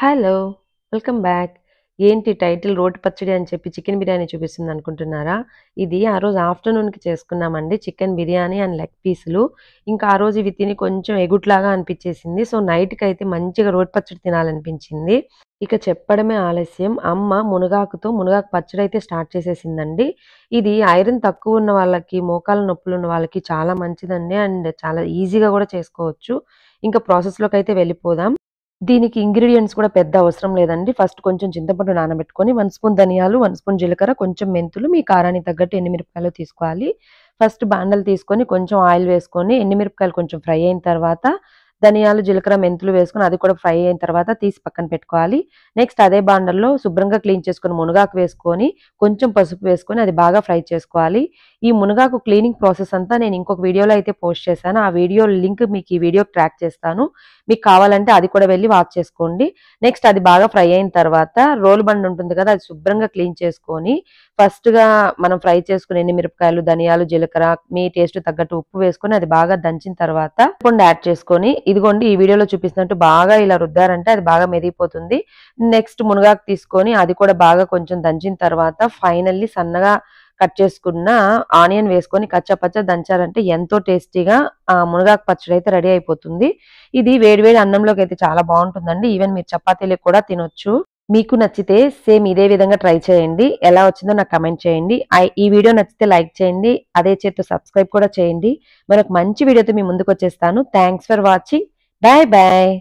Hello! Welcome back. ఏంటి title రోటి పచ్చడి అని చెప్పి చికెన్ బిర్యానీ చూపిస్తుందనుకుంటున్నారా? ఇది ఆ రోజు ఆఫ్టర్‌నూన్‌కి చేసుకున్నామండి. చికెన్ బిర్యానీ అండ్ లెగ్ పీసులు. ఇంకా ఆ రోజు ఇవి తిని కొంచెం ఎగుటులాగా అనిపిచ్చేసింది. సో, నైట్‌కైతే మంచిగా రోటి పచ్చడి తినాలనిపించింది. ఇక చెప్పడమే ఆలస్యం అమ్మ మునగాకు పచ్చడైతే స్టార్ట్ చేసేసిందండి. ఇది ఐరన్ తక్కువున్న వాళ్ళకి, మోకాళ్ళ నొప్పులున్న వాళ్ళకి చాలా మంచిదండి. అండ్ చాలా ఈజీగా గూడా చేసుకోవచ్చు. ఇంకా ప్రాసెస్‌లోకైతే వెళ్ళిపోదాం. దీనికి ఇంగ్రీడియెంట్స్ కూడా పెద్ద అవసరం లేదండి. ఫస్ట్ కొంచెం చింతపండు నానబెట్టుకొని 1 స్పూన్ ధనియాలు, 1 స్పూన్ జీలకర్ర, కొంచెం మెంతులు, మీ కారానికి తగ్గట్టు ఎండుమిరపకాయలు తీసుకోవాలి. ఫస్ట్ బాండలు తీసుకొని కొంచెం ఆయిల్ వేసుకొని ఎండుమిరపకాయలు కొంచెం ఫ్రై అయిన తర్వాత ధనియాలు, జీలకర్ర, మెంతులు వేసుకొని అది కూడా ఫ్రై అయిన తర్వాత తీసి పక్కన పెట్టుకోవాలి. నెక్స్ట్ అదే బాండల్లో శుభ్రంగా క్లీన్ చేసుకొని మునగాకు వేసుకొని, కొంచెం పసుపు వేసుకొని అది బాగా ఫ్రై చేసుకోవాలి. ఈ మునగాకు క్లీనింగ్ ప్రాసెస్ అంతా నేను ఇంకొక వీడియోలో అయితే పోస్ట్ చేశాను. ఆ వీడియో లింక్ మీకు ఈ వీడియోకి ట్రాక్ చేస్తాను. మీకు కావాలంటే అది కూడా వెళ్లి వాచ్ చేసుకోండి. నెక్స్ట్ అది బాగా ఫ్రై అయిన తర్వాత రోలు బండ ఉంటుంది కదా! అది శుభ్రంగా క్లీన్ చేసుకొని, ఫస్ట్‌గా మనం ఫ్రై చేసుకున్న ఎండుమిరపకాయలు, ధనియాలు, జీలకర్ర మీ టేస్ట్ తగ్గట్టు ఉప్పు వేసుకొని అది బాగా దంచిన తర్వాత చింతపండు యాడ్ చేసుకొని, ఇదిగోండి ఈ వీడియోలో చూపిస్తున్నట్టు బాగా ఇలా రుద్దారంటే అది బాగా మెదిగిపోతుంది. నెక్స్ట్ మునగాకు తీసుకొని అది కూడా బాగా కొంచెం దంచిన తర్వాత ఫైనల్లీ సన్నగా కట్ చేసుకున్న ఆనియన్ వేసుకొని కచ్చాపచ్చా దంచారంటే ఎంతో టేస్టీగా మునగాకు పచ్చడి అయితే రెడీ అయిపోతుంది. ఇది వేడి వేడి అన్నంలోకైతే చాలా బావుంటుందండి. ఈవెన్ మీరు చపాతీలకు కూడా తినొచ్చు. మీకు నచ్చితే సేమ్ ఇదే విధంగా ట్రై చేయండి. ఎలా వచ్చిందో నాకు కామెంట్ చేయండి. ఈ వీడియో నచ్చితే లైక్ చేయండి. అదే చేత్తో సబ్స్క్రైబ్ కూడా చేయండి. మరొక మంచి వీడియోతో మీ ముందుకొచ్చేస్తాను. Thanks for watching. Bye bye.